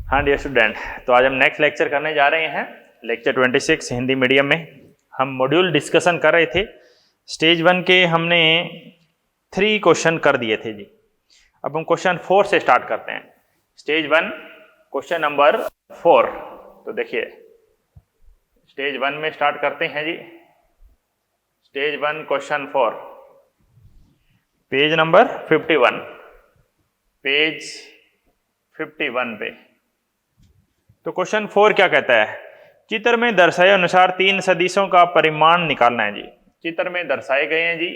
हाँ dear student, तो आज हम नेक्स्ट लेक्चर करने जा रहे हैं, लेक्चर 26 हिंदी मीडियम में। हम मॉड्यूल डिस्कशन कर रहे थे। स्टेज 1 के हमने 3 क्वेश्चन कर दिए थे जी। अब हम क्वेश्चन 4 से स्टार्ट करते हैं। Stage 1 question number 4। तो देखिए स्टेज 1 में स्टार्ट करते हैं जी। Stage 1 question 4, page number 51, page 51 पे। तो क्वेश्चन 4 क्या कहता है? चित्र में दर्शाए अनुसार 3 सदिशों का परिमाण निकालना है जी। चित्र में दर्शाए गए हैं जी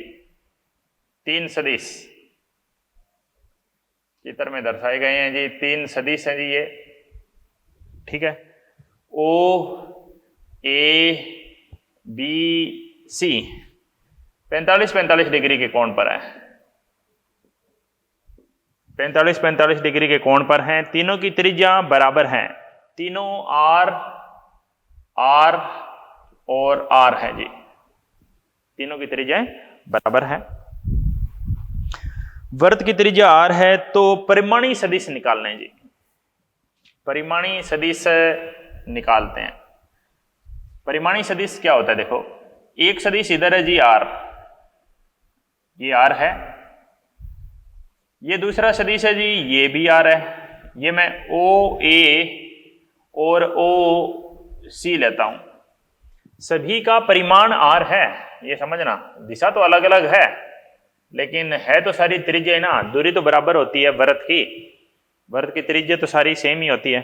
3 सदिश। चित्र में दर्शाए गए हैं जी 3 सदिश हैं जी ये, ठीक है। ओ ए बी सी 45-45 डिग्री के कोण पर है। 45-45 डिग्री के कोण पर हैं। तीनों की त्रिज्या बराबर हैं। तीनों आर और आर है जी। तीनों की त्रिज्याएं बराबर हैं। वृत्त की त्रिज्या आर है, तो परिमाणी सदिश निकालने हैं जी। परिमाणी सदिश निकालते हैं। परिमाणी सदिश क्या होता है? देखो, एक सदिश इधर है जी आर, ये आर है। ये दूसरा सदिश है जी, ये भी आर है। ये मैं ओ ए और ओ सी लेता हूं। सभी का परिमाण आर है, ये समझना। दिशा तो अलग अलग है लेकिन है तो सारी त्रिज्या ना, दूरी तो बराबर होती है। वृत्त की त्रिज्या तो सारी सेम ही होती है।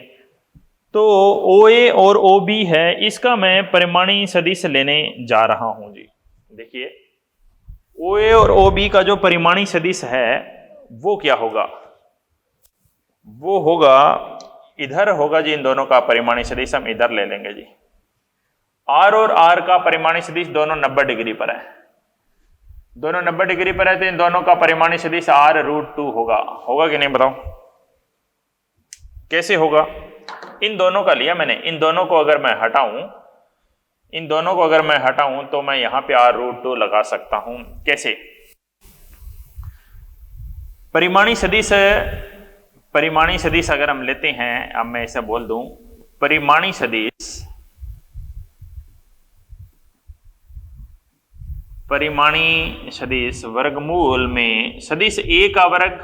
तो ओ ए और ओ बी है, इसका मैं परिमाणी सदिश लेने जा रहा हूं जी। देखिए ओ ए और ओ बी का जो परिमाणी सदिश है वो क्या होगा? वो होगा, इधर होगा जी। इन दोनों का परिमाणी सदिश हम इधर ले लेंगे जी। आर और आर का परिमाणी सदिश दोनों 90 डिग्री पर है। दोनों 90 डिग्री पर है, तो इन दोनों का परिमाणी सदिश r√2 होगा कि नहीं बताओ? कैसे होगा? इन दोनों का लिया मैंने। इन दोनों को अगर मैं हटाऊं तो मैं यहां पे r√2 लगा सकता हूं। कैसे? परिमाणी सदिश अगर हम लेते हैं, अब मैं इसे बोल दूं परिमाणी सदिश वर्गमूल में सदिश ए का वर्ग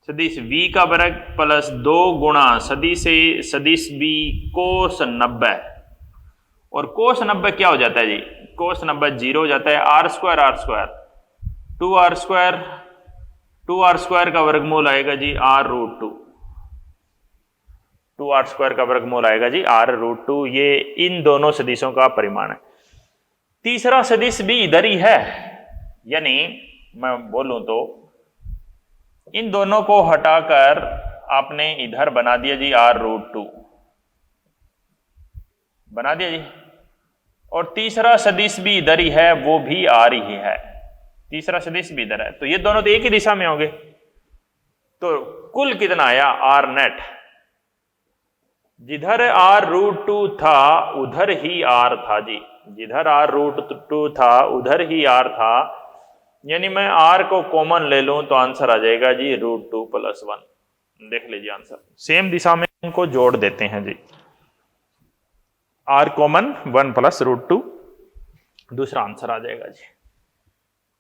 सदिश बी का वर्ग प्लस 2 गुणा सदिश बी कोस 90। और कोस 90 क्या हो जाता है जी? कोस 90 0 हो जाता है। r स्क्वायर 2r स्क्वायर का वर्गमूल आएगा जी r√2। 2r स्क्वायर का वर्गमूल आएगा जी r√2। ये इन दोनों सदिशों का परिमाण है। तीसरा सदिश भी इधर ही है, यानी मैं बोलूं तो इन दोनों को हटाकर आपने इधर बना दिया जी r√2 बना दिया जी। और तीसरा सदिश भी इधर ही है, वो भी r ही है। तीसरा सदिश भी इधर है, तो ये दोनों तो एक ही दिशा में होंगे। तो कुल कितना आया? r net. जिधर r√2 था उधर ही r था जी। जिधर r√2 था उधर ही r था, यानी मैं r को कॉमन ले लूं तो आंसर आ जाएगा जी √2 + 1। देख लीजिए आंसर। सेम दिशा में उनको जोड़ देते हैं जी। r कॉमन 1 + √2, दूसरा आंसर आ जाएगा जी।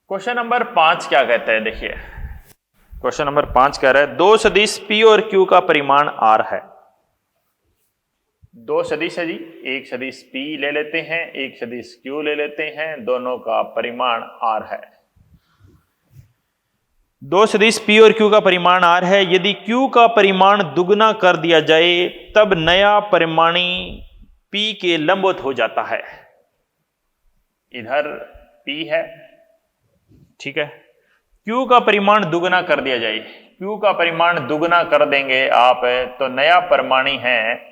क्वेश्चन नंबर 5 क्या कहता है? देखिए क्वेश्चन नंबर 5 कह रहा है 2 सदिश P और Q का परिमाण R है। 2 सदिश है जी। एक सदिश P ले लेते हैं, एक सदिश Q ले लेते हैं। दोनों का परिमाण R है। 2 सदिश P और Q का परिमाण R है। यदि Q का परिमाण दुगना कर दिया जाए तब नया परिमाणी P के लंबवत हो जाता है। इधर P है, ठीक है। Q का परिमाण दुगना कर दिया जाए, Q का परिमाण दुगना कर देंगे आप, तो नया परिमाणी है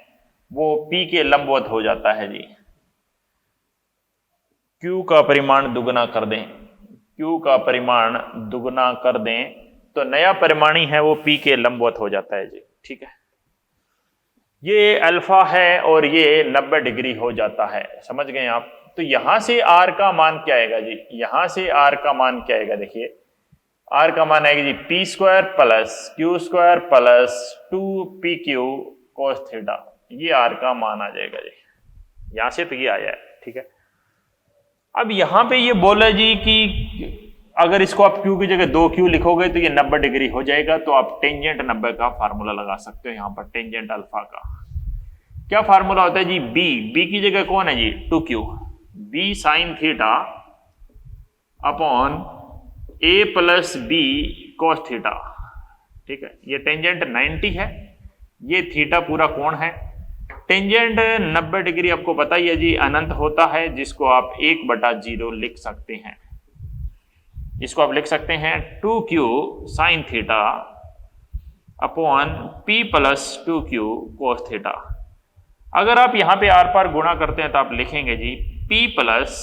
वो P के लंबवत हो जाता है जी। Q का परिमाण दुगना कर दें, Q का परिमाण दुगना कर दें तो नया परिमाणी है वो P के लंबवत हो जाता है जी, ठीक है। ये अल्फा है और ये 90 डिग्री हो जाता है, समझ गए आप? तो यहां से R का मान क्या आएगा जी? यहां से R का मान क्या आएगा? देखिए R का मान आएगा जी P² + Q² + 2PQ cos theta, ये आर का मान आ जाएगा जी। यहां से तो ये आया है, ठीक है। अब यहां पे ये बोला जी कि अगर इसको आप क्यू की जगह 2q लिखोगे तो ये 90 डिग्री हो जाएगा, तो आप टेंजेंट 90 का फार्मूला लगा सकते हो। यहां पर टेंजेंट अल्फा का क्या फार्मूला होता है जी, बी की जगह कौन है जी, 2q, B sine theta upon a plus B cos theta, ठीक है। ये टेंजेंट 90 है, ये थीटा पूरा कोण है। टेंजेंट 90 डिग्री आपको पता ही है जी अनंत होता है, जिसको आप 1/0 लिख सकते हैं। इसको आप लिख सकते हैं 2q sign theta upon p plus 2q cos theta. अगर आप यहां पे आर पार गुणा करते हैं तो आप लिखेंगे जी p plus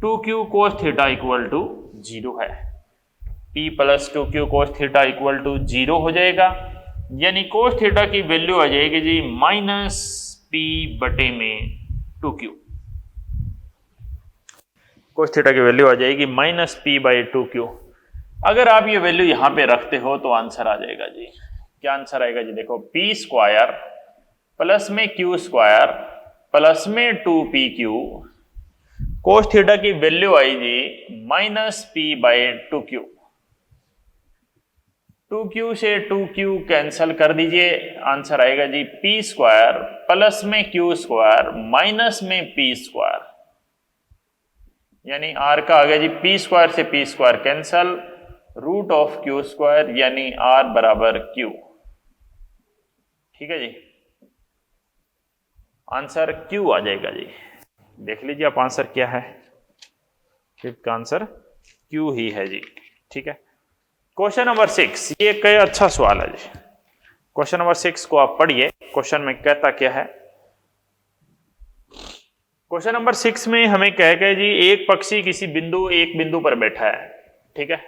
2q cos theta equal to 0 है। p plus 2q cos theta equal to 0 हो जाएगा, यानी कोस थीटा की वैल्यू आ जाएगी जी माइनस p बटे में 2q। कोस थीटा की वैल्यू आ जाएगी माइनस p बाई 2q। अगर आप ये वैल्यू यहां पे रखते हो तो आंसर आ जाएगा जी, क्या आंसर आएगा जी, देखो p स्क्वायर प्लस में q स्क्वायर प्लस में 2pq, कोस थीटा की वैल्यू आई जी minus p by 2q। 2q से 2q कैंसल कर दीजिए, आंसर आएगा जी p स्क्वायर प्लस में q स्क्वायर माइनस में p स्क्वायर, यानी r का आ गया जी p स्क्वायर से p square cancel, root of q square, यानी r बराबर q। ठीक है जी, आंसर q आ जाएगा जी। देख लीजिए आप आंसर क्या है, फिफ्थ का आंसर q ही है जी। ठीक है, क्वेश्चन नंबर 6, ये कई अच्छा सवाल है जी। क्वेश्चन नंबर 6 को आप पढ़िए, क्वेश्चन में कहता क्या है। क्वेश्चन नंबर 6 में हमें कह गए जी एक पक्षी एक बिंदु पर बैठा है, ठीक है।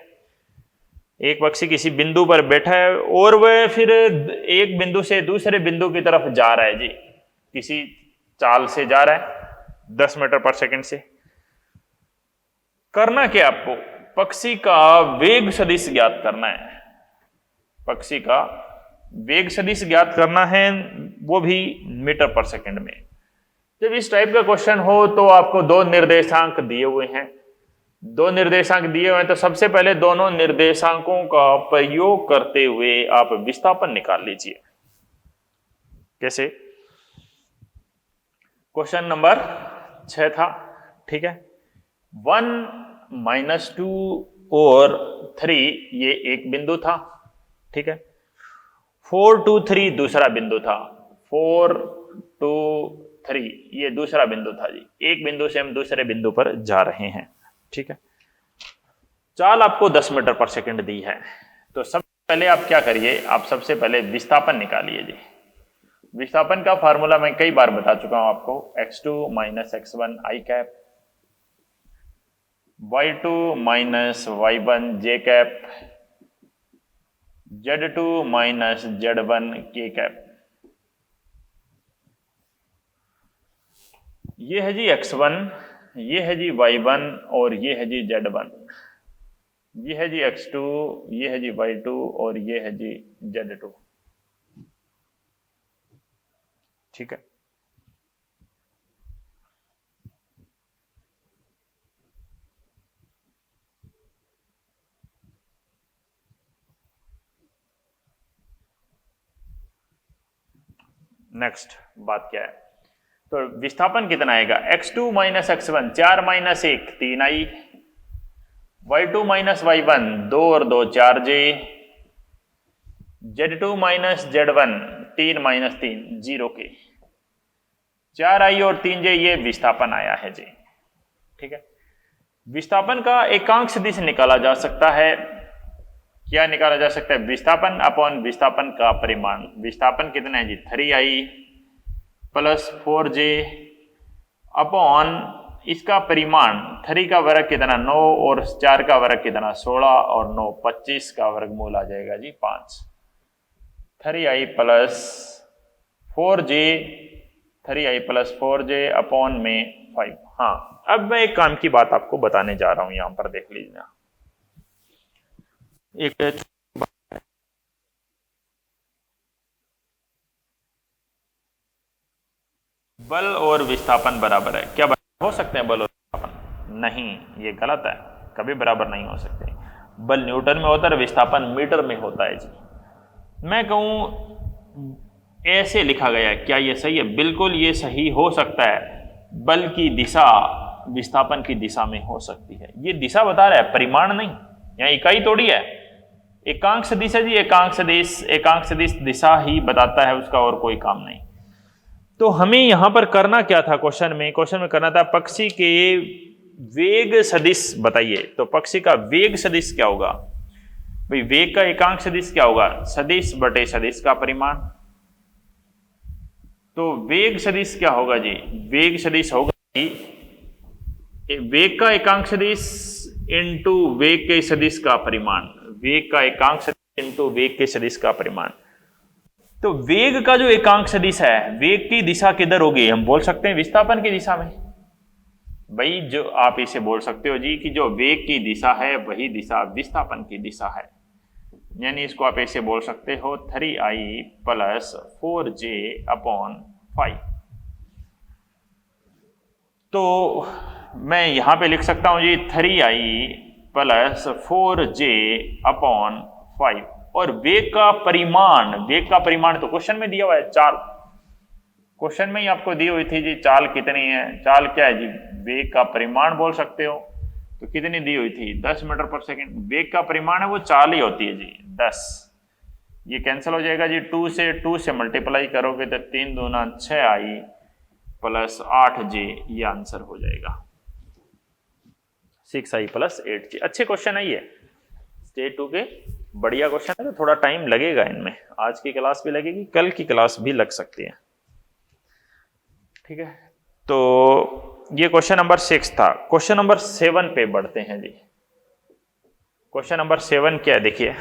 एक पक्षी किसी बिंदु पर बैठा है और वह फिर एक बिंदु से दूसरे बिंदु की तरफ जा रहा है जी, किसी चाल से जा रहा है 10 मीटर पर सेकंड से। करना क्या आपको, पक्षी का वेग सदिश ज्ञात करना है। पक्षी का वेग सदिश ज्ञात करना है, वो भी मीटर पर सेकंड में। जब इस टाइप का क्वेश्चन हो तो आपको दो निर्देशांक दिए हुए हैं, तो सबसे पहले दोनों निर्देशांकों का प्रयोग करते हुए आप विस्थापन निकाल लीजिए। कैसे, क्वेश्चन नंबर 6 था, ठीक है। 1 - 2 और 3 ये एक बिंदु था, ठीक है। 4 2 3 दूसरा बिंदु था, 4 2 3 ये दूसरा बिंदु था जी। एक बिंदु से हम दूसरे बिंदु पर जा रहे हैं, ठीक है। चाल आपको 10 मीटर पर सेकंड दी है, तो सबसे पहले आप क्या करिए, आप सबसे पहले विस्थापन निकालिए जी। विस्थापन का फार्मूला मैं कई बार बता चुका हूं आपको, x2 - x1 i cap, y2 - y1 j cap, z2 - z1 k cap. ये है जी x1, ये है जी y1 और ये है जी z1। ये है जी x2, ये है जी y2 और ये है जी z2। ठीक है, नेक्स्ट बात क्या है, तो विस्थापन कितना आएगा, x2 - x1 4 - 1 3 i, y2 - y1 2 और 2 4 j, z2 - z1 3 - 3 0 के, 4 i और 3 j ये विस्थापन आया है जी। ठीक है, विस्थापन का एकांक सदिश निकाला जा सकता है। क्या निकाला जा सकता है, विस्थापन अपॉन विस्थापन का परिमाण। विस्थापन कितना है जी 3i प्लस 4j अपॉन इसका परिमाण 3 का वर्ग कितना 9 और 4 का वर्ग कितना 16 और 9 25 का वर्गमूल आ जाएगा जी 5। 3i plus 4j, 3i plus 4j upon में 5। हाँ, अब मैं एक काम की बात आपको बताने जा रहा हूं, यहां पर देख लीजिए। एक बल और विस्थापन बराबर है। क्या बराबर हो सकते हैं बल और विस्थापन? नहीं, ये गलत है, कभी बराबर नहीं हो सकते। बल न्यूटन में होता है, विस्थापन मीटर में होता है जी। मैं कहूँ ऐसे लिखा गया है, क्या ये सही है? बिल्कुल ये सही हो सकता है। बल की दिशा विस्थापन की दिशा में हो सकती है। ये दिशा बता रहा है, परिमाण नहीं, यहाँ इकाई थोड़ी है। एकांक सदिश है जी, एकांक सदिश दिशा ही बताता है, उसका और कोई काम नहीं। तो हमें यहां पर करना क्या था? क्वेश्चन में करना था पक्षी के वेग सदिश बताइए। तो पक्षी का वेग सदिश क्या होगा भाई? वेग का एकांक सदिश क्या होगा? सदिश बटे सदिश का परिमाण। तो वेग सदिश क्या होगा जी? वेग सदिश होगा जी वेग का एकांक सदिश इंटू वेग के सदिश का परिमाण। वेग का एकांक सदिश इंटू वेग के सदिश का परिमाण। तो वेग का जो एकांक सदिश है, वेग की दिशा किधर होगी? हम बोल सकते हैं विस्थापन की दिशा में। भाई जो आप इसे बोल सकते हो जी कि जो वेग की दिशा है वही दिशा विस्थापन की दिशा है। यानी इसको आप ऐसे बोल सकते हो 3i प्लस 4j अपॉन 5। तो मैं यहां पे लिख सकता हूं जी 3i प्लस 4j अपॉन 5। और वेग का परिमाण तो क्वेश्चन में दिया हुआ है, चाल। क्वेश्चन में ही आपको दी हुई थी जी चाल कितनी है। चाल क्या है जी? वेग का परिमाण बोल सकते हो। तो कितनी दी हुई थी? 10 मीटर पर सेकंड। वेग का परिमाण है वो चाल ही होती है जी, 10। ये कैंसिल हो जाएगा जी, 2 से मल्टीप्लाई करोगे तो 3 दूना 6i प्लस 8j, ये आंसर हो जाएगा 6i प्लस 8j। अच्छे क्वेश्चन है ये, स्टेट 2 के बढ़िया क्वेश्चन है। तो थोड़ा टाइम लगेगा इनमें, आज की क्लास भी लगेगी, कल की क्लास भी लग सकती है। ठीक है, तो ये क्वेश्चन नंबर 6 था। क्वेश्चन नंबर 7 पे बढ़ते हैं जी। क्वेश्चन नंबर 7 क्या है देखिए।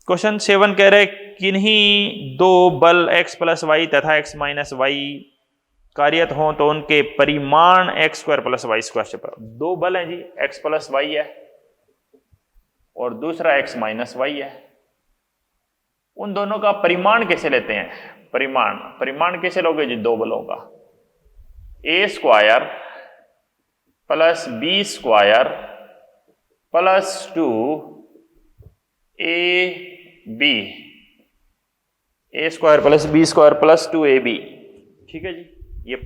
क्वेश्चन 7 कह रहे किन्हीं दो बल x प्लस वाई तथा x माइनस वाई कार्यरत हों तो उनके परिमाण x square plus Y square से। दो बल हैं जी, x प्लस वाई है और दूसरा x माइनस वाई है। उन दोनों का परिमाण कैसे लेते हैं? परिमाण कैसे लोगे जी? दो बलों का, a square plus b square plus 2ab, a square plus b square plus 2ab। ठीक है जी, ये।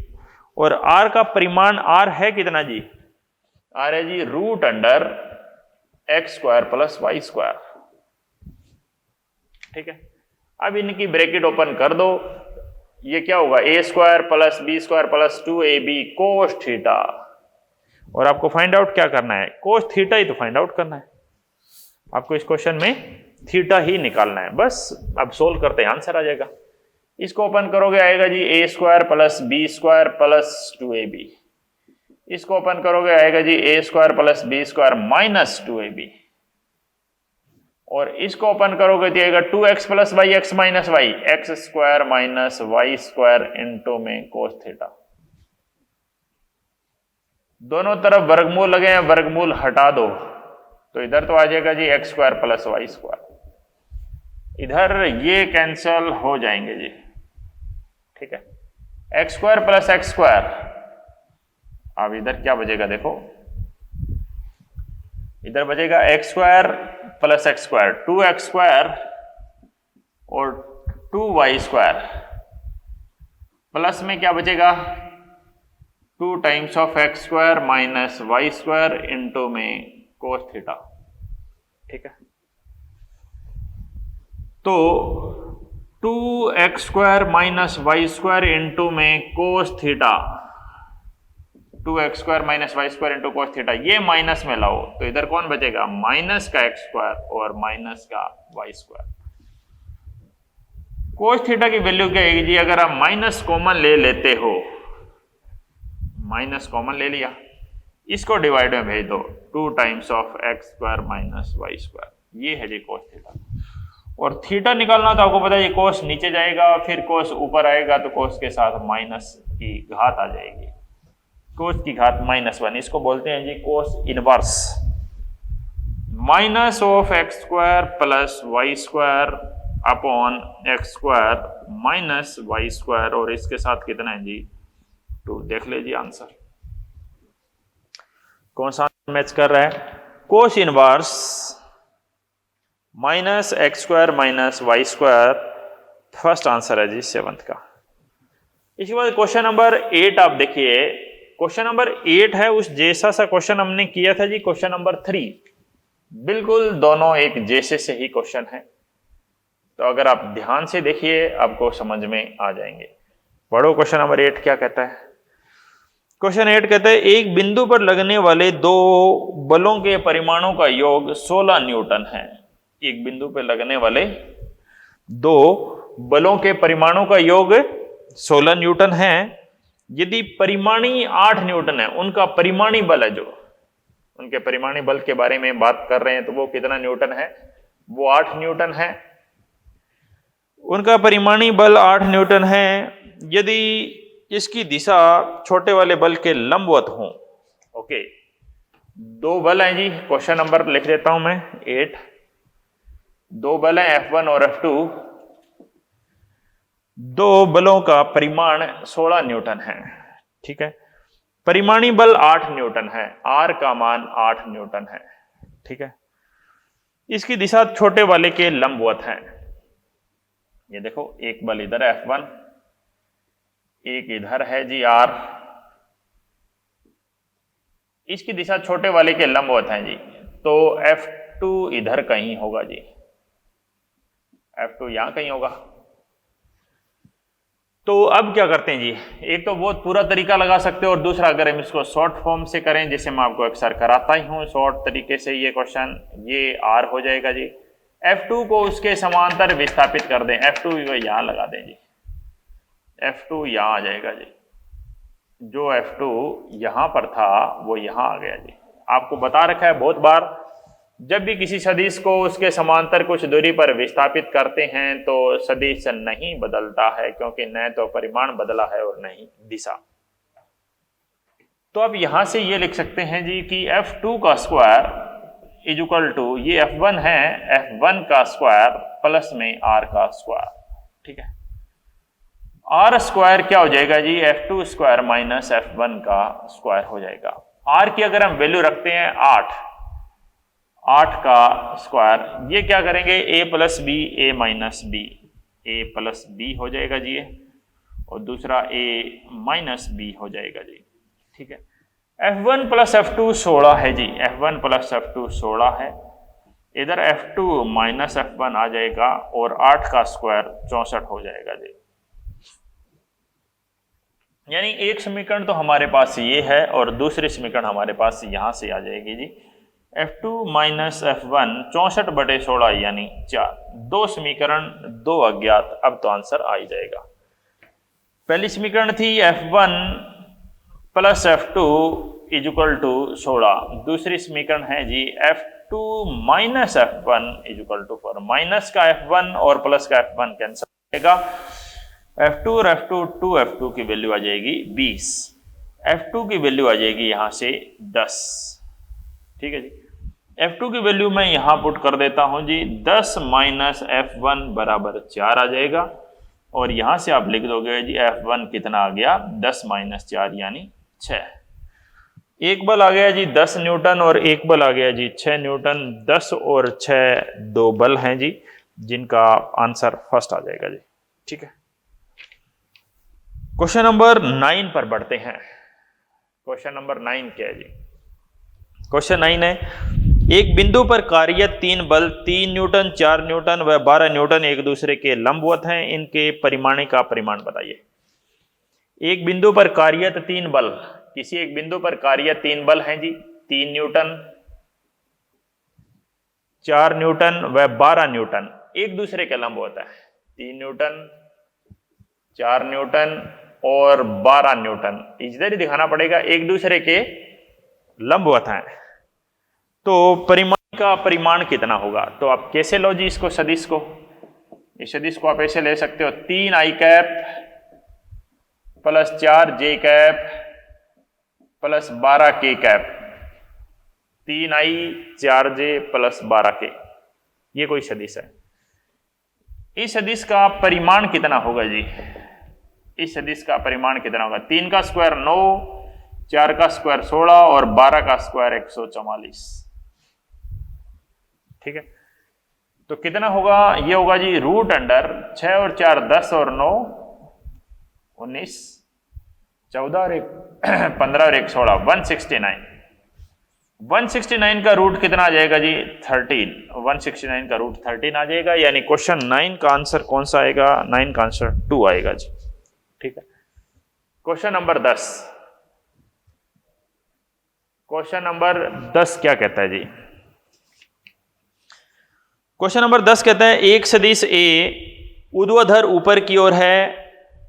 और r का परिमाण r है कितना जी? r है जी root under x square plus Y square. ठीक है, अब इनकी ब्रैकेट ओपन कर दो। ये क्या होगा? a square plus b square plus 2ab cos theta. और आपको फाइंड आउट क्या करना है? कोस थीटा ही तो फाइंड आउट करना है आपको। इस क्वेश्चन में थीटा ही निकालना है बस। अब सोल्व करते हैं, आंसर आ जाएगा। इसको ओपन करोगे आएगा जी a square plus b square plus 2ab। इसको ओपन करोगे आएगा जी a square plus b square minus 2ab। और इसको ओपन करोगे तो आएगा 2x plus Y X minus Y, X square minus Y square into में कोस थीटा। दोनों तरफ वर्गमूल लगे हैं, वर्गमूल हटा दो तो इधर तो आ जाएगा जी x square plus Y square. इधर ये कैंसिल हो जाएंगे जी। ठीक है, x square plus x square. अब इधर क्या बचेगा देखो, इधर बचेगा x square plus x square, 2x square और 2y स्क्वायर। प्लस में क्या बचेगा? 2 times of x square minus Y square into में कोस थीटा। ठीक है, तो 2x square minus Y square into में cos theta, 2x square minus Y square into cos theta. ये माइनस में लाओ तो इधर कौन बचेगा? माइनस का एक्स स्क्वायर और माइनस का वाई स्क्वायर। कोस थीटा की वैल्यू क्या है जी? अगर आप माइनस कॉमन ले लेते हो, माइनस कॉमन ले लिया, इसको डिवाइड में भेज दो, 2 times of x square minus Y square. ये है जी कोस थीटा। और थीटा निकालना तो आपको पता है, कोस नीचे जाएगा फिर कोस ऊपर आएगा तो कोस के साथ माइनस की घात आ जाएगी, कोस की घात -1। इसको बोलते हैं जी cos inverse. Minus of x square plus Y square upon x square minus Y square, और इसके साथ कितना है जी 2। देख लीजिए आंसर कौन सा मैच कर रहा है। Cos inverse minus X square minus Y square first answer है जी 7th का। इसके बाद क्वेश्चन नंबर 8 आप देखिए। क्वेश्चन नंबर 8 है उस जैसा सा क्वेश्चन हमने किया था जी क्वेश्चन नंबर 3, बिल्कुल दोनों एक जैसे से ही क्वेश्चन है। तो अगर आप ध्यान से देखिए आपको समझ में आ जाएंगे। पढ़ो क्वेश्चन नंबर 8 क्या कहता है। क्वेश्चन 8 कहता है एक बिंदु पर लगने वाले दो बलों के परिमाणों का योग 16 न्यूटन है। एक बिंदु पर लगने वाले दो बलों के परिमाणों का योग 16 न्यूटन है। यदि परिमाणी 8 न्यूटन है, उनका परिमाणी बल है, जो उनके परिमाणी बल के बारे में बात कर रहे हैं, तो वो कितना न्यूटन है, वो 8 न्यूटन है। उनका परिमाणी बल 8 न्यूटन है। यदि इसकी दिशा छोटे वाले बल के लंबवत हो। ओके, दो बल हैं जी, क्वेश्चन नंबर लिख देता हूं मैं 8। दो बल हैं F1 और F2। दो बलों का परिमाण 16 न्यूटन है। ठीक है, परिमाणी बल 8 न्यूटन है, R का मान 8 न्यूटन है। ठीक है, इसकी दिशा छोटे वाले के लंबवत है। ये देखो एक बल इधर है F1, एक इधर है जी R। इसकी दिशा छोटे वाले के लंबवत है जी, तो F2 इधर कहीं होगा जी, F2 यहां कहीं होगा। तो अब क्या करते हैं जी, एक तो वो पूरा तरीका लगा सकते हो और दूसरा अगर हम इसको शॉर्ट फॉर्म से करें, जैसे मैं आपको अक्सर कराता ही हूं शॉर्ट तरीके से, ये क्वेश्चन ये R हो जाएगा जी। F2 को उसके समांतर विस्थापित कर दें, F2 को यहां लगा दें जी, F2 यहां आ जाएगा जी। जो F2 यहां पर था वो यहां आ गया जी। आपको बता रखा है बहुत बार, जब भी किसी सदिश को उसके समांतर कुछ दूरी पर विस्थापित करते हैं तो सदिश नहीं बदलता है, क्योंकि न तो परिमाण बदला है और न ही दिशा। तो आप यहां से ये लिख सकते हैं जी कि F2 का स्क्वायर इज इक्वल टू, ये F1 है, F1 का स्क्वायर प्लस में R का स्क्वायर। ठीक है, R स्क्वायर क्या हो जाएगा जी, F2 स्क्वायर माइनस F1 का स्क्वायर हो जाएगा। R की अगर हम वैल्यू रखते हैं 8 का स्क्वायर, ये क्या करेंगे a plus B A minus B, A plus B हो जाएगा जी, और दूसरा a माइनस बी हो जाएगा जी। ठीक है, F1 प्लस F2 16 है जी, F1 प्लस F2 16 है। इधर F2 माइनस F1 आ जाएगा और 8 का स्क्वायर 64 हो जाएगा जी। यानी एक समीकरण तो हमारे पास ये है और दूसरी समीकरण हमारे पास यहां से आ जाएगी जी, F2 माइनस F1 64/16 यानी 4। दो समीकरण दो अज्ञात, अब तो आंसर आ ही जाएगा। पहली समीकरण थी F1 plus F2 is equal to 16। दूसरी समीकरण है जी F2 माइनस F1 is equal to 4। Minus का F1 और प्लस का F1 कैंसिल हो जाएगा। F2 और F2 2F2 की वैल्यू आ जाएगी 20। F2 की वैल्यू आ जाएगी यहां से 10। ठीक है जी, F2 की वैल्यू मैं यहां पुट कर देता हूं जी, 10 माइनस F1 बराबर 4 आ जाएगा। और यहां से आप लिख दोगे जी F1 कितना आ गया, 10 माइनस 4 यानी 6। एक बल आ गया जी 10 न्यूटन और एक बल आ गया जी 6 न्यूटन। 10 और 6 दो बल हैं जी, जिनका आंसर फर्स्ट आ जाएगा जी। ठीक है, क्वेश्चन नंबर 9 पर बढ़ते हैं। क्वेश्चन नंबर 9 क्या है जी, क्वेश्चन 9 है एक बिंदु पर कार्यरत 3 बल 3 न्यूटन 4 न्यूटन व 12 न्यूटन एक दूसरे के लंबवत हैं, इनके परिमाणी का परिमाण बताइए। एक बिंदु पर कार्यरत 3 बल, किसी एक बिंदु पर कार्यरत 3 बल हैं जी, 3 न्यूटन 4 न्यूटन व 12 न्यूटन एक दूसरे के लंबवत है। 3 न्यूटन 4 न्यूटन और 12 न्यूटन, इधर ही दिखाना पड़ेगा, एक दूसरे के लंबवत हैं। तो परिमाण का परिमाण कितना होगा, तो आप कैसे लो जी इसको, सदिश को, इस सदिश को आप ऐसे ले सकते हो, 3i cap plus 4j cap plus 12k cap, 3i 4j plus 12k, ये कोई सदिश है। इस सदिश का परिमाण कितना होगा जी, इस सदिश का परिमाण कितना होगा? 3 का स्क्वायर 9, 4 का स्क्वायर 16 और 12 का स्क्वायर 144। ठीक है, तो कितना होगा? ये होगा जी रूट अंडर 6 और 4 10 और 9 19, 14 और 1 15 और 1 16, 169। 169 का रूट कितना आ जाएगा जी? 13। 169 का रूट 13 आ जाएगा, यानी क्वेश्चन 9 का आंसर कौन सा आएगा? 9 का आंसर 2 आएगा जी। ठीक है, क्वेश्चन नंबर 10। क्वेश्चन नंबर 10 क्या कहता है जी? क्वेश्चन नंबर 10 कहता है एक सदिश ए ऊर्ध्वाधर ऊपर की ओर है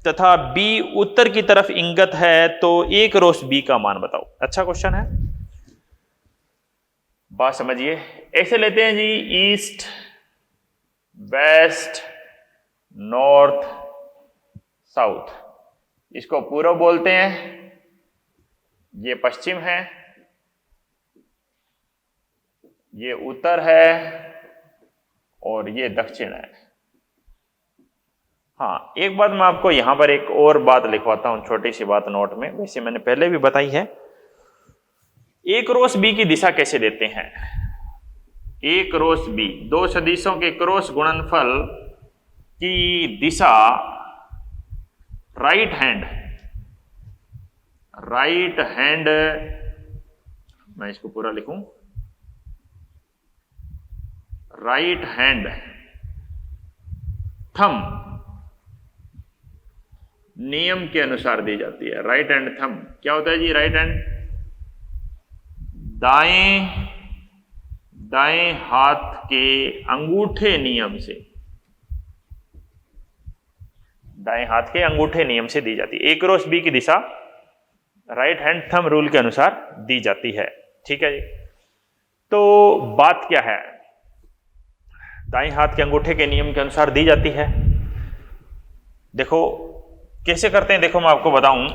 तथा बी उत्तर की तरफ इंगित है, तो ए क्रॉस बी का मान बताओ। अच्छा क्वेश्चन है, बात समझिए। ऐसे लेते हैं जी, ईस्ट, वेस्ट, नॉर्थ, साउथ। इसको पूर्व बोलते हैं, ये पश्चिम है, ये उत्तर है और ये दक्षिण है। हाँ, एक बात मैं आपको यहां पर एक और बात लिखवाता हूं, छोटी सी बात नोट में, वैसे मैंने पहले भी बताई है। ए क्रॉस बी की दिशा कैसे देते हैं? ए क्रॉस बी, दो सदिशों के क्रॉस गुणनफल की दिशा राइट हैंड, मैं इसको पूरा लिखूं, राइट हैंड थंब नियम के अनुसार दी जाती है। राइट हैंड थंब क्या होता है जी? राइट हैंड दाएं हाथ के अंगूठे नियम से, दाएं हाथ के अंगूठे नियम से दी जाती है। ए क्रॉस बी की दिशा राइट हैंड थंब रूल के अनुसार दी जाती है। ठीक है जी, तो बात क्या है? दाएं हाथ के अंगूठे के नियम के अनुसार दी जाती है। देखो कैसे करते हैं, देखो मैं आपको बताऊं।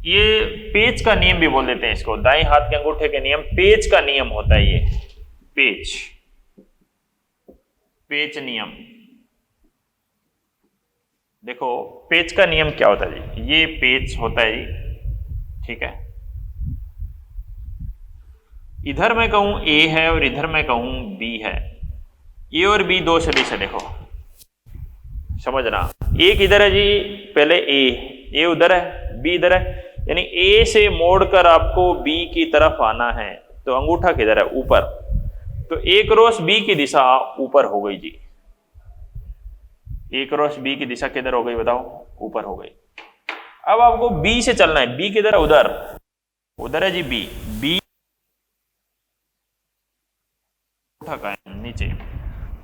ये पेच का नियम भी बोल देते हैं इसको, दाएं हाथ के अंगूठे के नियम, पेच का नियम होता है ये, पेच नियम। देखो पेच का नियम क्या होता है जी? ये पेच होता है जी, ठीक है। इधर मैं कहूं ए है और इधर मैं कहूं बी है। ए और बी दो सदिश है, देखो समझना। एक इधर है जी, पहले ए उधर है, बी इधर है, यानी ए से मोड़कर आपको बी की तरफ आना है, तो अंगूठा किधर है? ऊपर। तो ए क्रॉस बी की दिशा ऊपर हो गई जी। ए क्रॉस बी की दिशा किधर हो गई बताओ? ऊपर हो गई। अब आपको बी से चलना है। बी किधर है? उधर है जी बी। बी का है नीचे,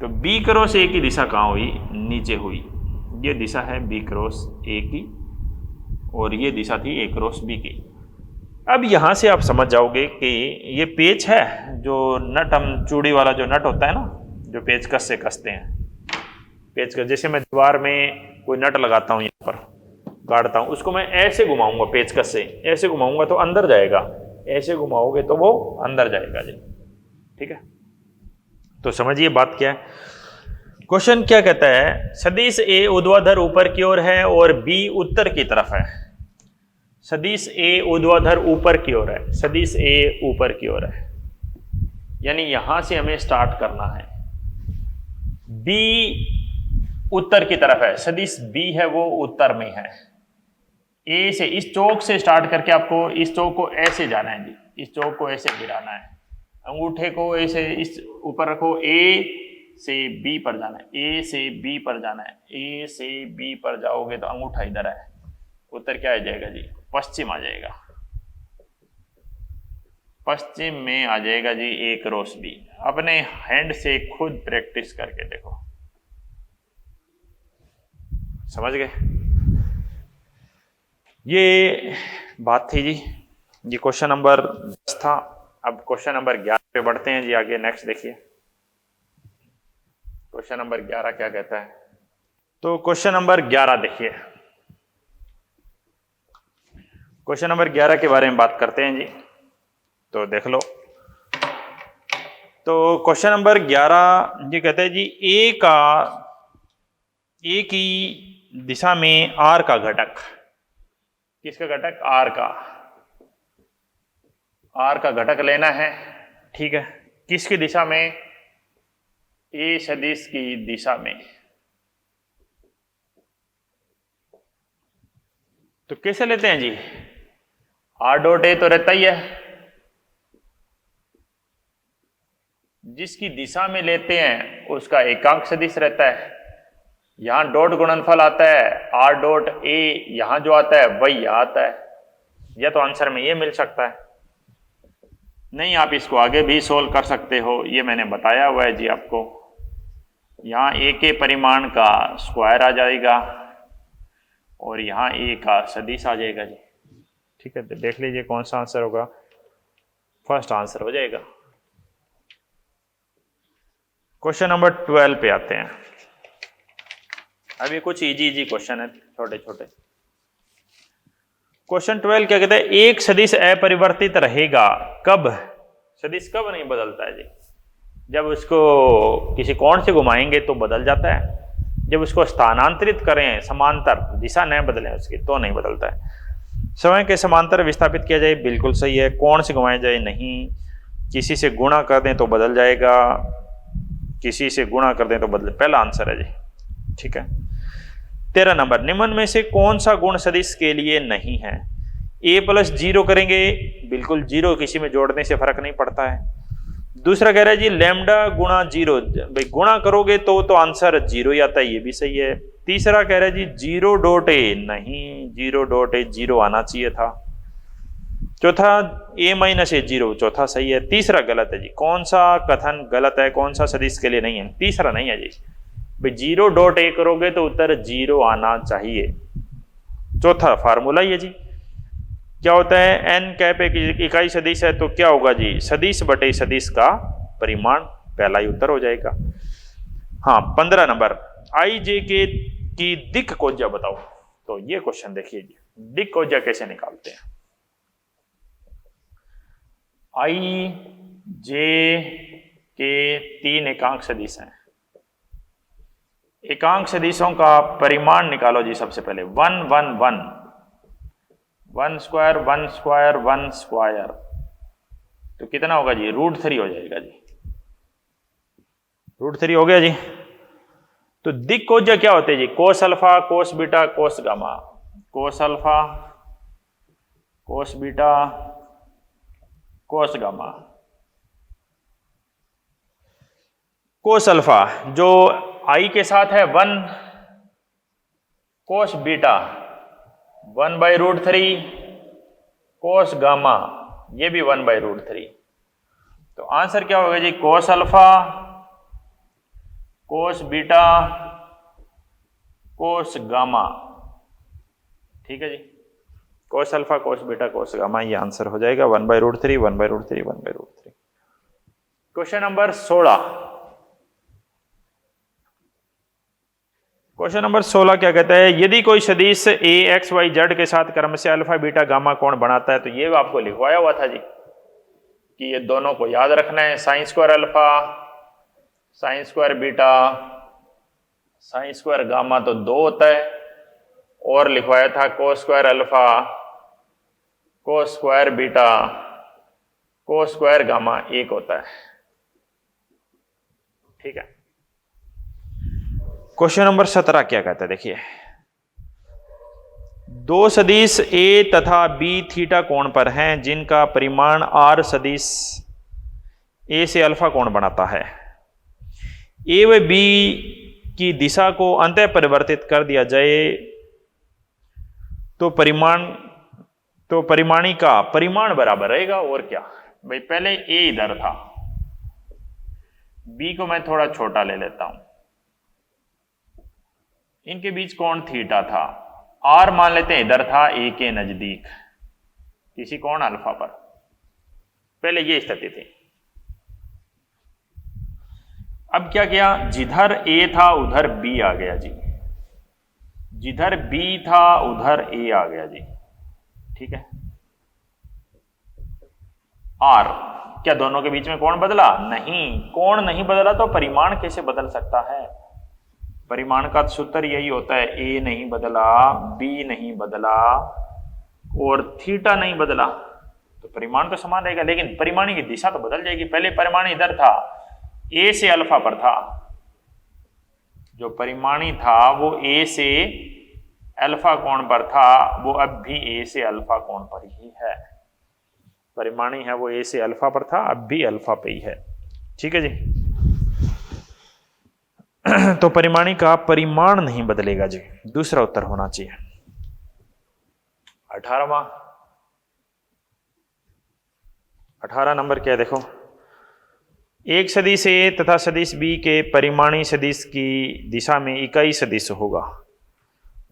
तो बी क्रॉस ए की दिशा कहां हुई? नीचे हुई। ये दिशा है बी क्रॉस ए की और ये दिशा थी ए क्रॉस बी की। अब यहां से आप समझ जाओगे कि ये पेच है, जो नट, हम चूड़ी वाला जो नट होता है ना, जो पेचकस से कसते हैं। पेचकस, जैसे मैं दीवार में कोई नट लगाता हूं, यहाँ पर गाड़ता हूं, उसको मैं ऐसे घुमाऊंगा, पेचकस से ऐसे घुमाऊंगा तो अंदर जाएगा, ऐसे घुमाओगे तो वो अंदर जाएगा जी। ठीक है, तो समझिए बात क्या है। क्वेश्चन क्या कहता है? सदिश ए ऊर्ध्वाधर ऊपर की ओर है और बी उत्तर की तरफ है। सदिश ए ऊर्ध्वाधर ऊपर की ओर है, सदिश ए ऊपर की ओर है, यानी यहां से हमें स्टार्ट करना है। बी उत्तर की तरफ है, सदिश बी है वो उत्तर में है। ए से, इस चौक से स्टार्ट करके आपको इस चौक को ऐसे जाना है जी, इस चौक को ऐसे गिराना है, अंगूठे को ऐसे इस ऊपर रखो, ए से बी पर जाना है, ए से बी पर जाना है। ए से बी पर जाओगे तो अंगूठा इधर है, उत्तर क्या आ जाएगा जी? पश्चिम आ जाएगा। पश्चिम में आ जाएगा जी ए क्रॉस बी। अपने हैंड से खुद प्रैक्टिस करके देखो, समझ गए? ये बात थी जी, ये क्वेश्चन नंबर 10 था। अब क्वेश्चन नंबर 11 पे बढ़ते हैं जी आगे। नेक्स्ट देखिए, क्वेश्चन नंबर 11 क्या कहता है? तो क्वेश्चन नंबर 11 देखिए, क्वेश्चन नंबर 11 के बारे में बात करते हैं जी, तो देख लो। तो क्वेश्चन नंबर 11 ये कहते हैं जी, ए की दिशा में आर का घटक, किसका घटक? आर का, आर का घटक लेना है। ठीक है, किसकी दिशा में? ए सदिश की दिशा में। तो कैसे लेते हैं जी? आर डॉट ए तो रहता ही है, जिसकी दिशा में लेते हैं उसका एकांक सदिश रहता है। यहां डॉट गुणनफल आता है, आर डॉट ए यहां जो आता है वही यहां आता है। या तो आंसर में ये मिल सकता है, नहीं आप इसको आगे भी सोल्व कर सकते हो, ये मैंने बताया हुआ है जी आपको। यहां ए के परिमाण का स्क्वायर आ जाएगा और यहां ए का सदिश आ जाएगा जी। ठीक है, तो देख लीजिए कौन सा आंसर होगा। फर्स्ट आंसर हो जाएगा। क्वेश्चन नंबर 12 पे आते हैं। अभी कुछ इजी क्वेश्चन है, छोटे छोटे। क्वेश्चन 12 क्या कहता है? एक सदिश अपरिवर्तित रहेगा कब? सदिश कब नहीं बदलता है जी? जब उसको किसी कोण से घुमाएंगे तो बदल जाता है, जब उसको स्थानांतरित करें समांतर, दिशा न बदलें उसकी, तो नहीं बदलता है। समय के समांतर विस्थापित किया जाए, बिल्कुल सही है। कोण से घुमाया जाए, नहीं। किसी से गुणा कर दें तो बदल जाएगा, किसी से गुणा कर दें तो बदले, पहला आंसर है जी। ठीक है। 13 नंबर, निम्न में से कौन सा गुण सदिश के लिए नहीं है? a प्लस 0 करेंगे, बिल्कुल 0, किसी में जोड़ने से फर्क नहीं पड़ता है। दूसरा कह रहा है जी लैम्डा गुणा 0, भाई गुणा करोगे तो आंसर 0 ही आता है, ये भी सही है। तीसरा कह रहा है जी 0 डॉट ए, नहीं 0 डॉट ए 0 आना चाहिए था। चौथा a माइनस ए 0, चौथा सही है। तीसरा गलत है जी। कौन सा कथन गलत है, कौन सा सदिश के लिए नहीं है? तीसरा नहीं है जी। भाई 0 डॉट ए करोगे तो उत्तर 0 आना चाहिए। चौथा फार्मूला ही है जी। क्या होता है? n कैप एक इकाई सदिश है तो क्या होगा जी? सदिश बटे सदिश का परिमाण, पहला ही उत्तर हो जाएगा। हाँ, 15 नंबर, आई जे के की दिक् कोज्या बताओ। तो ये क्वेश्चन देखिए जी, दिक् कोज्या कैसे निकालते हैं। आई जे के 3 एकांक सदिश हैं। एकांक सदिशों का परिमाण निकालो जी। सबसे पहले 1 1 1, 1 स्क्वायर 1 स्क्वायर 1 स्क्वायर, तो कितना होगा जी? √3 हो जाएगा जी। √3 हो गया जी। तो दिक् कोज्या क्या होते हैं जी? Cos alpha, cos beta, cos gamma. Cos alpha, cos beta, cos gamma. Cos alpha जो आई के साथ है 1, कोस बीटा 1/√3, कोस गामा ये भी 1/√3। तो आंसर क्या होगा जी? Cos alpha, cos beta, cos gamma. ठीक है जी, cos alpha, cos beta, cos gamma, ये आंसर हो जाएगा 1/√3 1/√3 1/√3। Question number 16। क्वेश्चन नंबर 16 क्या कहता है? यदि कोई सदिश ए एक्स वाई जेड के साथ क्रम से अल्फा बीटा गामा कोण बनाता है, तो ये आपको लिखवाया हुआ था जी कि ये दोनों को याद रखना है। Sine square alpha, sine square beta, sine square gamma तो 2 होता है, और लिखवाया था cos square alpha, cos square beta, cos square gamma 1 होता है। ठीक है। क्वेश्चन नंबर 17 क्या कहता है? देखिए, दो सदिश ए तथा बी थीटा कोण पर हैं जिनका परिमाण आर सदिश ए से अल्फा कोण बनाता है। ए व बी की दिशा को अंतः परिवर्तित कर दिया जाए तो परिमाणी का परिमाण बराबर रहेगा। और क्या भाई, पहले ए इधर था, बी को मैं थोड़ा छोटा ले लेता हूं, इनके बीच कोण थीटा था, आर मान लेते हैं इधर था ए के नजदीक किसी कोण अल्फा पर। पहले ये स्थिति थी। अब क्या किया? जिधर ए था उधर बी आ गया जी, जिधर बी था उधर ए आ गया जी। ठीक है। आर, क्या दोनों के बीच में कोण बदला? नहीं, कोण नहीं बदला तो परिमाण कैसे बदल सकता है? परिमाण का सूत्र यही होता है, ए नहीं बदला, बी नहीं बदला और थीटा नहीं बदला, तो परिमाण तो समान रहेगा, लेकिन परिमाणी की दिशा तो बदल जाएगी। पहले परिमाण इधर था, ए से अल्फा पर था, जो परिमाणी था वो ए से अल्फा कोण पर था, वो अब भी ए से अल्फा कोण पर ही है। परिमाणी है वो ए से अल्फा पर था, अब भी अल्फा पे ही है। ठीक है जी। तो परिमाणी का परिमाण नहीं बदलेगा जी, दूसरा उत्तर होना चाहिए। 18 नंबर क्या है देखो, एक सदिश ए तथा सदिश बी के परिमाणी सदिश की दिशा में इकाई सदिश होगा।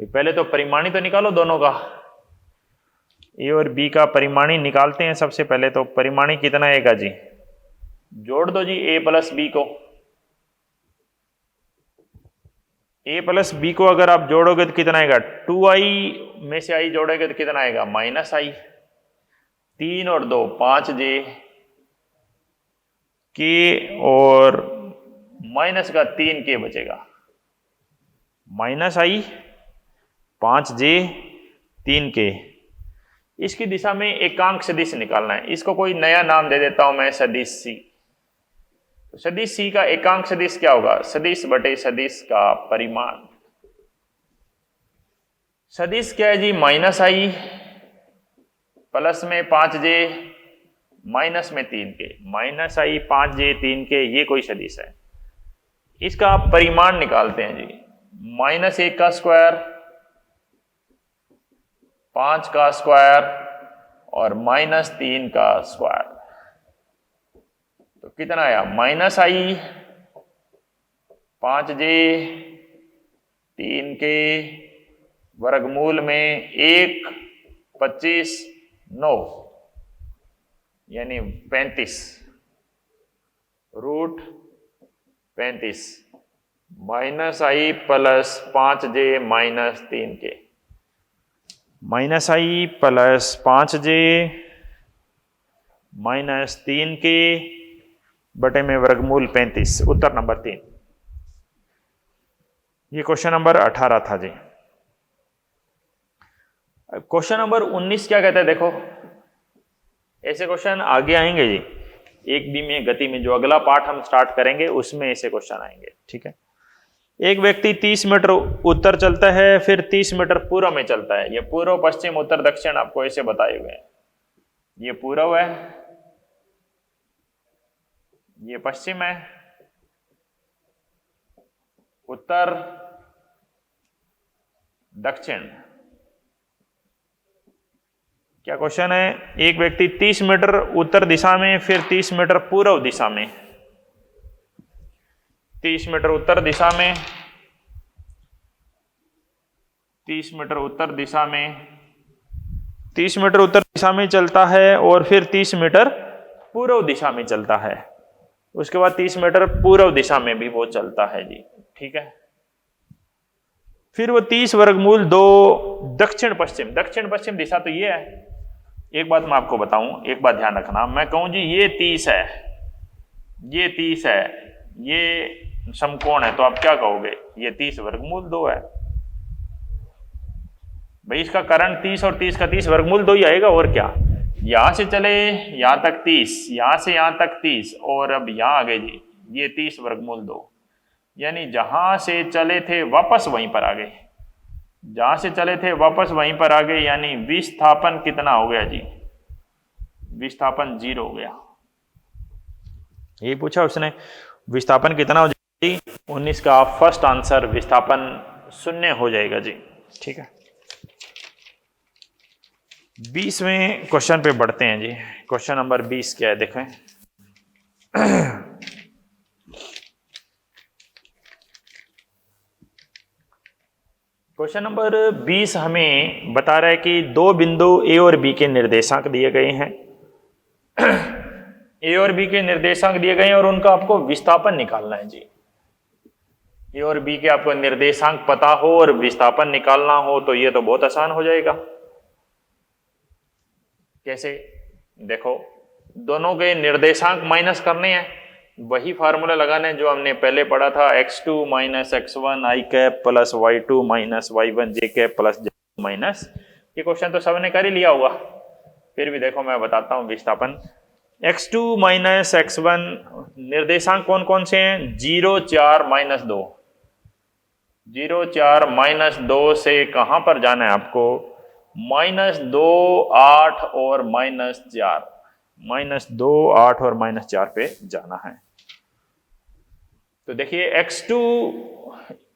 पहले तो परिमाणी तो निकालो दोनों का, ए और बी का परिमाणी निकालते हैं सबसे पहले। तो परिमाणी कितना आएगा जी, जोड़ दो जी ए प्लस बी को। ए प्लस बी को अगर आप जोड़ोगे तो कितना आएगा, 2i में से i जोड़ोगे तो कितना आएगा, -i। 3 और 2 5j के और माइनस का 3k बचेगा, -i 5j 3k। इसकी दिशा में एकांक सदिश निकालना है। इसको कोई नया नाम दे देता हूं मैं, सदिश सी। तो सदिश सी का एकांक सदिश क्या होगा, सदिश बटे सदिश का परिमाण। सदिश क्या है जी, -i प्लस में 5j माइनस में 3k, -i 5j 3k, ये कोई सदिश है। इसका परिमाण निकालते हैं जी, -1 का स्क्वायर, 5 का स्क्वायर और -3 का स्क्वायर, तो कितना आया, -i 5j 3k वर्गमूल में 1 25 9 यानी 35 root 35 -i plus 5j minus 3k, -i plus 5j minus 3k बटे में वर्गमूल 35, उत्तर नंबर 3। ये क्वेश्चन नंबर 18 था जी। क्वेश्चन नंबर 19 क्या कहता है देखो, ऐसे क्वेश्चन आगे आएंगे जी, एक बी में गति में जो अगला पार्ट हम स्टार्ट करेंगे उसमें ऐसे क्वेश्चन आएंगे। ठीक है, एक व्यक्ति 30 मीटर उत्तर चलता है, फिर 30 मीटर पूर्व में चलता है। ये पूर्व पश्चिम उत्तर दक्षिण आपको ऐसे बताए हुए हैं, ये पूर्व है, ये पश्चिम है, उत्तर दक्षिण। क्या क्वेश्चन है, एक व्यक्ति 30 मीटर उत्तर दिशा में, फिर 30 मीटर पूर्व दिशा में, 30 मीटर उत्तर दिशा में, 30 मीटर उत्तर दिशा में, 30 मीटर उत्तर दिशा में चलता है और फिर 30 मीटर पूर्व दिशा में चलता है, उसके बाद 30 मीटर पूर्व दिशा में भी वो चलता है जी। ठीक है, फिर वो 30 वर्गमूल 2 दक्षिण पश्चिम, दक्षिण पश्चिम दिशा तो ये है। एक बात मैं आपको बताऊं, एक बात ध्यान रखना, मैं कहूं जी ये 30 है, ये 30 है, ये समकोण है, तो आप क्या कहोगे, ये 30 वर्गमूल 2 है। भाई इसका करण 30 और 30 का 30 वर्गमूल 2 ही आएगा, और क्या। यहां से चले यहां तक 30, यहां से यहां तक 30, और अब यहां आ गए जी, ये 30 वर्गमूल 2, यानी जहां से चले थे वापस वहीं पर आ गए, जहां से चले थे वापस वहीं पर आ गए, यानी विस्थापन कितना हो गया जी, विस्थापन 0 हो गया। ये पूछा उसने, विस्थापन कितना हो जाएगा जी, 19 का फर्स्ट आंसर विस्थापन 0 हो जाएगा जी। ठीक है, 20वें क्वेश्चन पे बढ़ते हैं जी। क्वेश्चन नंबर 20 क्या है देखें, क्वेश्चन नंबर 20 हमें बता रहा है कि 2 बिंदु ए और बी के निर्देशांक दिए गए हैं। ए और बी के निर्देशांक दिए गए हैं और उनका आपको विस्थापन निकालना है जी। ए और बी के आपको निर्देशांक पता हो और विस्थापन निकालना हो तो ये तो बहुत आसान हो जाएगा। कैसे, देखो दोनों के निर्देशांक माइनस करने हैं, वही फार्मूला लगाना है जो हमने पहले पढ़ा था, x2 minus x1 i cap plus y2 minus y1 j cap plus z2 minus. ये क्वेश्चन तो सबने कर ही लिया होगा, फिर भी देखो मैं बताता हूँ विस्थापन। x2 माइनस x1 निर्देशांक कौन कौन से हैं? 0 4 माइनस 2। 0 4 माइनस 2 से कहां पर जाना है आपको? -2 8 और -4, -2 8 और -4 पे जाना है। तो देखिए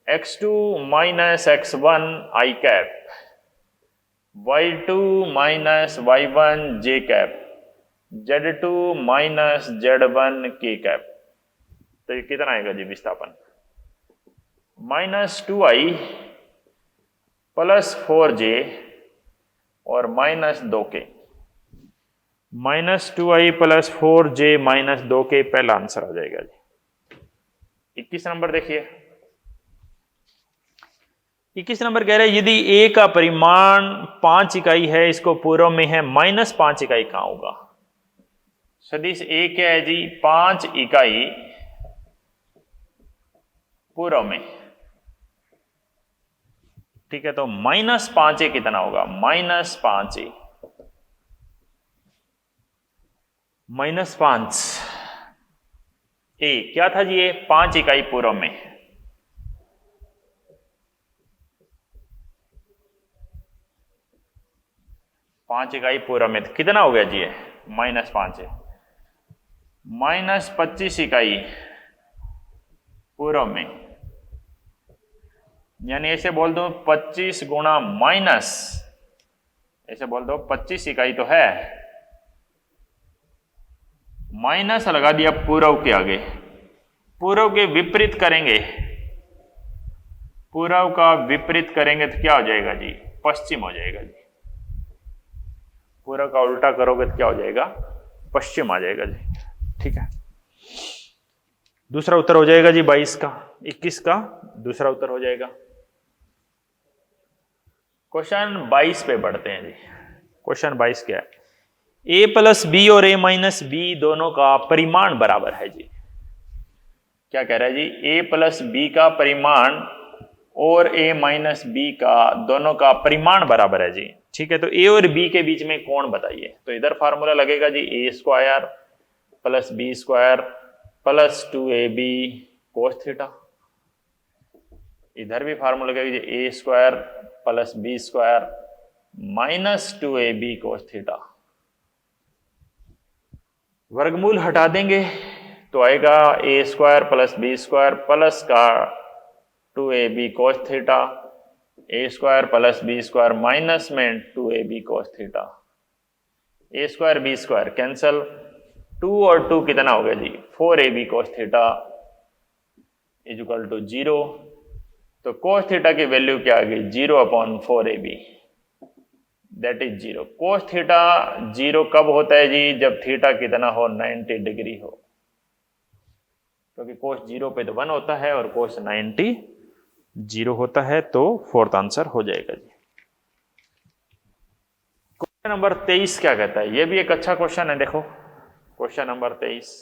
x2 minus x1 i cap, y2 minus y1 j cap, z2 minus z1 के कैप। तो ये कितना आएगा जी विस्थापन? -2i प्लस 4j और -2k। -2i plus 4j -2k पहला आंसर आ जाएगा जी। 21 नंबर देखिए। 21 नंबर कह रहे हैं यदि a का परिमाण 5 इकाई है, इसको पूर्व में है, -5 इकाई कहां होगा? सदिश a क्या है जी? 5 इकाई पूर्व में, ठीक है। तो -5a कितना होगा? -5a, -5 a क्या था जी? ये 5 इकाई पूर्व में, पांच इकाई पूर्व में कितना हो गया जी? ये -5 है। -25 इकाई पूर्व में, यानी ऐसे बोल दो 25 गुणा माइनस, ऐसे बोल दो 25 इकाई तो है, माइनस लगा दिया पूर्व के आगे, पूर्व के विपरीत करेंगे, पूर्व का विपरीत करेंगे तो क्या हो जाएगा जी? पश्चिम हो जाएगा जी। पूर्व का उल्टा करोगे तो क्या हो जाएगा? पश्चिम आ जाएगा जी, ठीक है। दूसरा उत्तर हो जाएगा जी 22 का, 21 का दूसरा उत्तर हो जाएगा। क्वेश्चन 22 पे बढ़ते हैं जी। क्वेश्चन 22 क्या है? a प्लस बी और a माइनस बी दोनों का परिमाण बराबर है जी। क्या कह रहा है जी? a प्लस बी का परिमाण और a माइनस बी का दोनों का परिमाण बराबर है जी, ठीक है। तो a और b के बीच में कोण बताइए। तो इधर फार्मूला लगेगा जी a square plus B square plus 2ab cos theta. इधर भी फार्मूला लगेगा जी a square plus B square minus 2ab cos theta. वर्गमूल हटा देंगे तो आएगा a square plus B square plus का 2ab cos theta, a square plus B square minus में 2ab cos theta. a square B square cancel, 2 और 2 कितना हो गया जी? 4ab cos theta is equal to 0। तो कोस थीटा की वैल्यू क्या आ गई? 0/4ab, that is 0। Cos theta 0 कब होता है जी? जब थीटा कितना हो? 90 डिग्री हो, क्योंकि कोस 0 पे तो 1 होता है और कोस 90 0 होता है, तो फोर्थ आंसर हो जाएगा जी। क्वेश्चन नंबर 23 क्या कहता है? यह भी एक अच्छा क्वेश्चन है, देखो क्वेश्चन नंबर 23।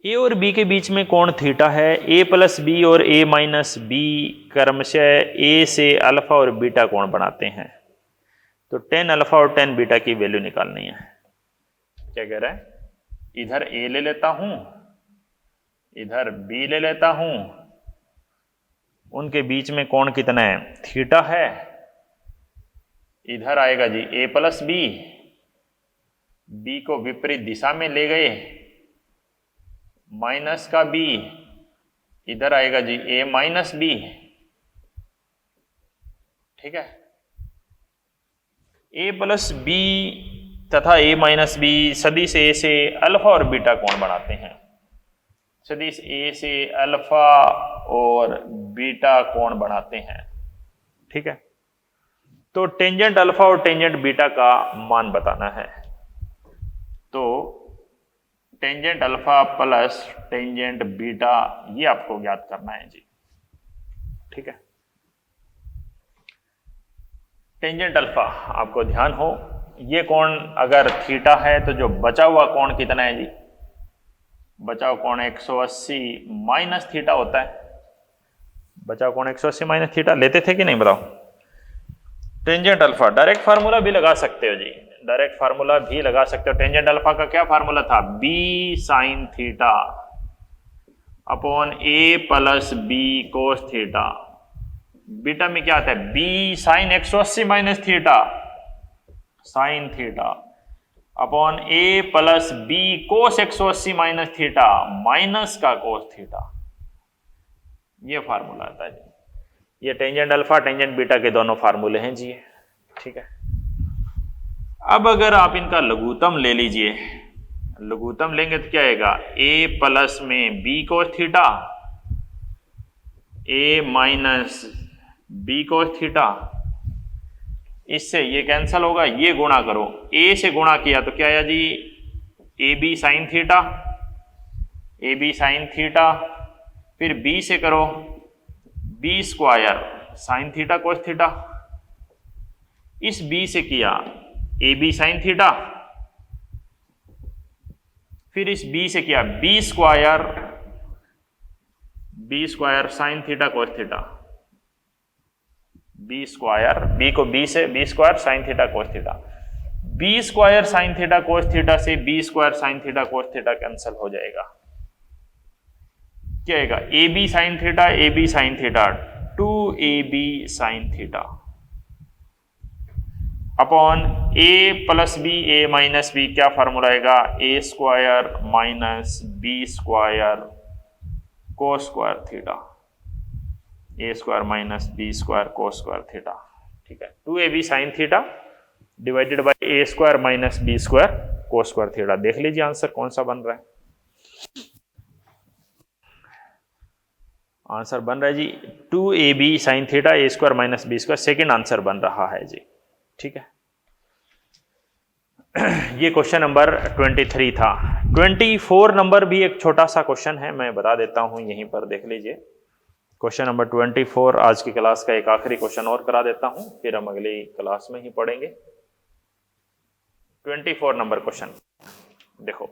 ए और बी के बीच में कोण थीटा है, ए प्लस बी और ए माइनस बी क्रमशः ए से अल्फा और बीटा कोण बनाते हैं। तो tan अल्फा और tan बीटा की वैल्यू निकालनी है। क्या कह रहा है? इधर ए ले लेता हूं, इधर बी ले लेता हूं, उनके बीच में कोण कितना है? थीटा है। इधर आएगा जी a प्लस बी, बी को विपरीत दिशा में ले गए, माइनस का b, इधर आएगा जी a माइनस बी, ठीक है। a प्लस बी तथा a माइनस बी सदिश a से अल्फा और बीटा कोण बनाते हैं। सदिश a से अल्फा और बीटा कोण बनाते हैं, ठीक है। तो टेंजेंट अल्फा और टेंजेंट बीटा का मान बताना है। तो tangent alpha plus tangent beta ये आपको ज्ञात करना है जी, ठीक है। टेंजेंट अल्फा आपको ध्यान हो ये कोण अगर थीटा है तो जो बचा हुआ कोण कितना है जी? बचा हुआ कोण 180 माइनस थीटा होता है। बचा हुआ कोण 180 माइनस थीटा लेते थे कि नहीं बताओ? टेंजेंट अल्फा डायरेक्ट फार्मूला भी लगा सकते हो जी, डायरेक्ट फार्मूला भी लगा सकते हो। टेंजेंट अल्फा का क्या फार्मूला था? B sine theta upon a plus b cos theta. Beta में क्या आता है? B sine 180 minus theta sine theta upon a plus b cos 180 minus theta minus का कोस थीटा। ये फार्मूला आता है जी। ये टेंजेंट अल्फा टेंजेंट बीटा के दोनों फार्मूले हैं जी, ठीक है। अब अगर आप इनका लघुत्तम ले लीजिए, लघुत्तम लेंगे तो क्या आएगा? ए प्लस में बी कोस थीटा, ए माइनस बी कोस थीटा, इससे ये कैंसल होगा, ये गुणा करो, ए से गुणा किया तो क्या आया जी? A b sine theta, a b sine theta, फिर बी से करो b square sine theta cos theta, इस बी से किया ए बी साइन थीटा, फिर इस बी से किया b square sine theta cos theta, b square, b को बी से b square sine theta cos theta, b square sine theta cos theta से b square sine theta cos theta cancel हो जाएगा। क्या आएगा? A b sine theta, a b sine theta 2ab sine theta upon a plus B A minus b, क्या formula आएगा? A square minus B square cos square theta, a square minus B square cos square theta, ठीक है। 2ab sine theta divided by A square minus B square cos square theta. देख लीजिए answer कौन सा बन रहा है। आंसर बन रहा है जी 2ab sine theta a square minus B square, second answer बन रहा है जी, ठीक है। ये क्वेश्चन नंबर 23 था। 24 नंबर भी एक छोटा सा क्वेश्चन है, मैं बता देता हूं, यहीं पर देख लीजिए। क्वेश्चन नंबर 24 आज की क्लास का एक आखिरी क्वेश्चन और करा देता हूं, फिर हम अगली क्लास में ही पढ़ेंगे। 24 नंबर क्वेश्चन देखो,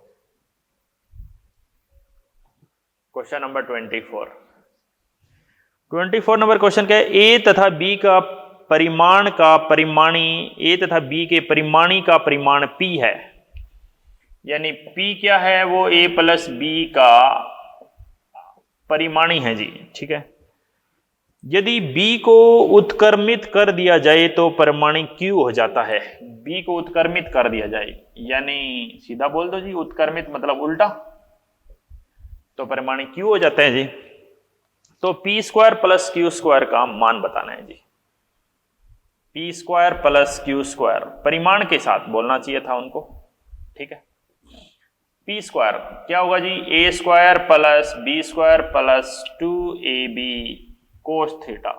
क्वेश्चन नंबर 24 नंबर क्वेश्चन क्या है? ए तथा बी का परिमाण का परिमाणी, ए तथा बी के परिमाणी का परिमाण P है, यानी P क्या है? वो A प्लस बी का परिमाणी है जी, ठीक है। यदि B को उत्क्रमित कर दिया जाए तो परिमाणी Q हो जाता है। B को उत्क्रमित कर दिया जाए, यानी सीधा बोल दो जी, उत्क्रमित मतलब उल्टा, तो परिमाणी Q हो जाता है जी। तो P square plus Q square का मान बताना है जी। P square plus Q square परिमाण के साथ बोलना चाहिए था उनको, ठीक है। P स्क्वायर क्या होगा जी? A square plus B square plus 2ab cos theta.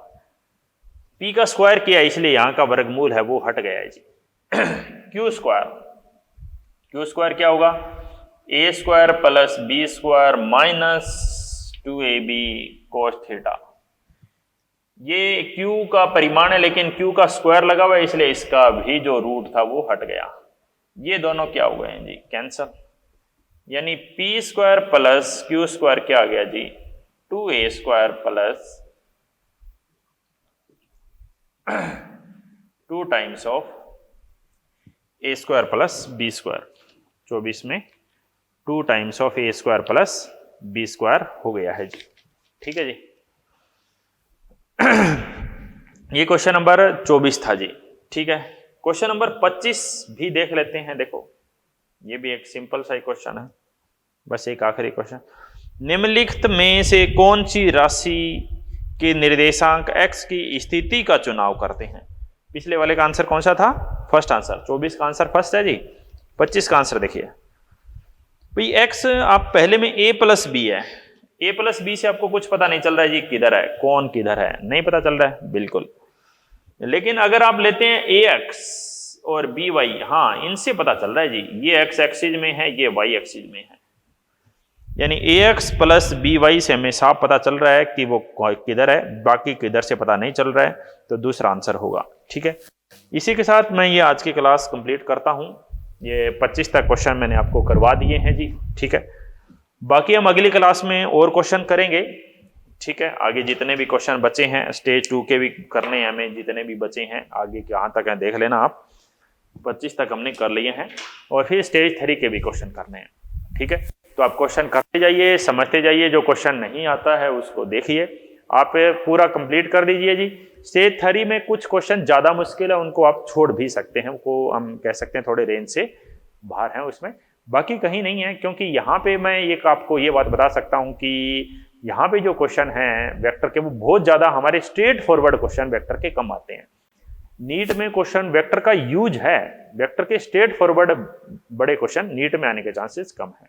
P का स्क्वायर किया इसलिए यहां का वर्गमूल है वो हट गया है जी। Q स्क्वायर क्या होगा? A square plus B square minus 2ab cos theta. ये Q का परिमाण है, लेकिन Q का स्क्वायर लगा हुआ है, इसलिए इसका भी जो रूट था वो हट गया। ये दोनों क्या हो गए हैं जी? कैंसल। यानी P square plus Q square क्या आ गया जी? 2a square plus 2 times of a square plus b square. 24 में 2 times of a square plus b square हो गया है जी, ठीक है जी। ये क्वेश्चन नंबर 24 था जी, ठीक है। क्वेश्चन नंबर 25 भी देख लेते हैं। देखो ये भी एक सिंपल सा क्वेश्चन है, बस एक आखिरी क्वेश्चन। निम्नलिखित में से कौन सी राशि के निर्देशांक x की स्थिति का चुनाव करते हैं? पिछले वाले का आंसर कौन सा था? First answer. 24 का आंसर फर्स्ट है जी। 25 का आंसर देखिए भाई, x आप पहले में a प्लस बी है, a प्लस बी से आपको कुछ पता नहीं चल रहा है जी किधर है, कौन किधर है, नहीं पता चल रहा है बिल्कुल। लेकिन अगर आप लेते हैं ax और by, हाँ इनसे पता चल रहा है जी, ये x एक्सिस में है, ये y एक्सिस में है, यानी ax प्लस by से हमें साफ पता चल रहा है कि वो किधर है, बाकी किधर से पता नहीं चल रहा है, तो दूसरा आंसर होगा, ठीक है। इसी के साथ मैं ये आज की क्लास कंप्लीट करता हूँ। ये 25 तक क्वेश्चन मैंने आपको करवा दिए हैं जी, ठीक है। बाकी हम अगली क्लास में और क्वेश्चन करेंगे, ठीक है। आगे जितने भी क्वेश्चन बचे हैं स्टेज 2 के भी करने हैं हमें, जितने भी बचे हैं आगे कहाँ तक हैं देख लेना आप। 25 तक हमने कर लिए हैं और फिर स्टेज 3 के भी क्वेश्चन करने हैं, ठीक है। तो आप क्वेश्चन करते जाइए, समझते जाइए, जो क्वेश्चन नहीं आता है उसको देखिए, आप पूरा कंप्लीट कर दीजिए जी। स्टेज 3 में कुछ क्वेश्चन ज्यादा मुश्किल है, उनको आप छोड़ भी सकते हैं, उनको हम कह सकते हैं थोड़े रेंज से बाहर हैं उसमें, बाकी कहीं नहीं है। क्योंकि यहाँ पे मैं एक आपको ये बात बता सकता हूँ कि यहाँ पे जो क्वेश्चन हैं वेक्टर के वो बहुत ज्यादा हमारे स्ट्रेट फॉरवर्ड क्वेश्चन वेक्टर के कम आते हैं। नीट में क्वेश्चन वेक्टर का यूज है, वेक्टर के स्ट्रेट फॉरवर्ड बड़े क्वेश्चन नीट में आने के चांसेस कम है,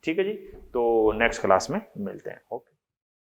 ठीक है जी। तो नेक्स्ट क्लास में मिलते हैं, ओके।